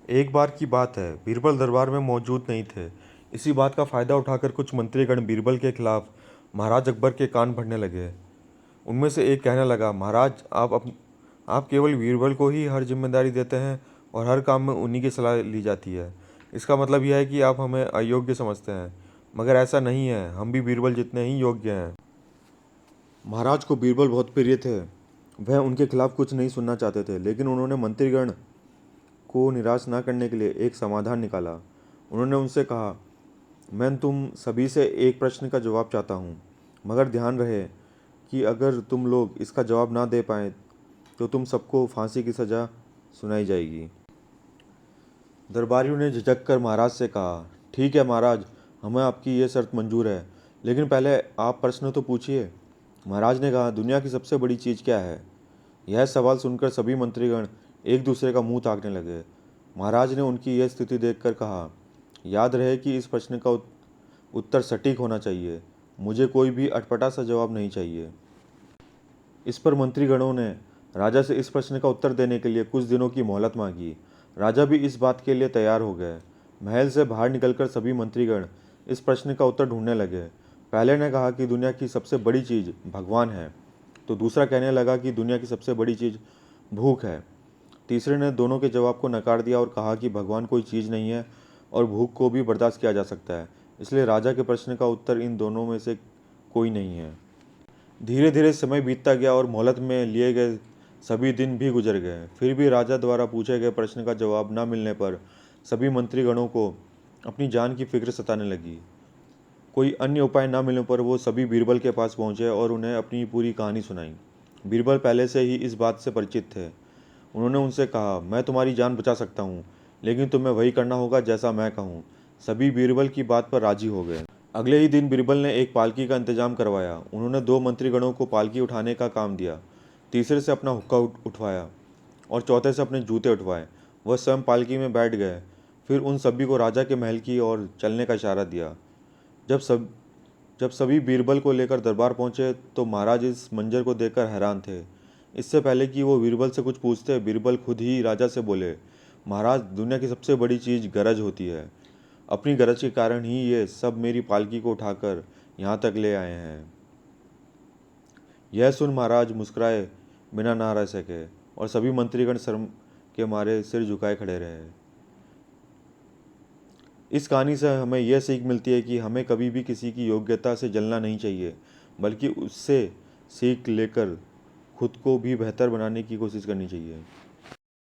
एक बार की बात है, बीरबल दरबार में मौजूद नहीं थे। इसी बात का फायदा उठाकर कुछ मंत्रीगण बीरबल के खिलाफ महाराज अकबर के कान भरने लगे। उनमें से एक कहने लगा, महाराज आप केवल बीरबल को ही हर जिम्मेदारी देते हैं और हर काम में उन्हीं की सलाह ली जाती है। इसका मतलब यह है कि आप हमें अयोग्य समझते हैं। मगर ऐसा नहीं है, हम भी बीरबल जितने ही योग्य हैं। महाराज को बीरबल बहुत प्रिय थे। वह उनके खिलाफ कुछ नहीं सुनना चाहते थे, लेकिन उन्होंने मंत्रीगण को निराश न करने के लिए एक समाधान निकाला। उन्होंने उनसे कहा, मैं तुम सभी से एक प्रश्न का जवाब चाहता हूँ, मगर ध्यान रहे कि अगर तुम लोग इसका जवाब ना दे पाए तो तुम सबको फांसी की सज़ा सुनाई जाएगी। दरबारियों ने झिझक कर महाराज से कहा, ठीक है महाराज, हमें आपकी ये शर्त मंजूर है, लेकिन पहले आप प्रश्न तो पूछिए। महाराज ने कहा, दुनिया की सबसे बड़ी चीज़ क्या है? यह सवाल सुनकर सभी मंत्रीगण एक दूसरे का मुंह ताकने लगे। महाराज ने उनकी यह स्थिति देखकर कहा, याद रहे कि इस प्रश्न का उत्तर सटीक होना चाहिए। मुझे कोई भी अटपटा सा जवाब नहीं चाहिए। इस पर मंत्रीगणों ने राजा से इस प्रश्न का उत्तर देने के लिए कुछ दिनों की मोहलत मांगी। राजा भी इस बात के लिए तैयार हो गए। महल से बाहर निकलकर सभी मंत्रीगण इस प्रश्न का उत्तर ढूंढने लगे। पहले ने कहा कि दुनिया की सबसे बड़ी चीज़ भगवान है, तो दूसरा कहने लगा कि दुनिया की सबसे बड़ी चीज़ भूख है। तीसरे ने दोनों के जवाब को नकार दिया और कहा कि भगवान कोई चीज़ नहीं है और भूख को भी बर्दाश्त किया जा सकता है, इसलिए राजा के प्रश्न का उत्तर इन दोनों में से कोई नहीं है। धीरे धीरे समय बीतता गया और मोहलत में लिए गए सभी दिन भी गुजर गए। फिर भी राजा द्वारा पूछे गए प्रश्न का जवाब न मिलने पर सभी मंत्रीगणों को अपनी जान की फिक्र सताने लगी। कोई अन्य उपाय न मिलने पर वो सभी बीरबल के पास पहुंचे और उन्हें अपनी पूरी कहानी सुनाई। बीरबल पहले से ही इस बात से परिचित थे। उन्होंने उनसे कहा, मैं तुम्हारी जान बचा सकता हूँ, लेकिन तुम्हें वही करना होगा जैसा मैं कहूँ। सभी बीरबल की बात पर राजी हो गए। अगले ही दिन बीरबल ने एक पालकी का इंतजाम करवाया। उन्होंने दो मंत्रीगणों को पालकी उठाने का काम दिया, तीसरे से अपना हुक्का उठवाया और चौथे से अपने जूते उठवाए। वह स्वयं पालकी में बैठ गए। फिर उन सभी को राजा के महल की ओर चलने का इशारा दिया। जब सभी बीरबल को लेकर दरबार पहुंचे तो महाराज इस मंजर को देखकर हैरान थे। इससे पहले कि वो बीरबल से कुछ पूछते, बीरबल खुद ही राजा से बोले, महाराज, दुनिया की सबसे बड़ी चीज़ गरज होती है। अपनी गरज के कारण ही ये सब मेरी पालकी को उठाकर यहाँ तक ले आए हैं। यह सुन महाराज मुस्कुराए बिना ना रह सके और सभी मंत्रीगण शर्म के मारे सिर झुकाए खड़े रहे। इस कहानी से हमें यह सीख मिलती है कि हमें कभी भी किसी की योग्यता से जलना नहीं चाहिए, बल्कि उससे सीख लेकर खुद को भी बेहतर बनाने की कोशिश करनी चाहिए।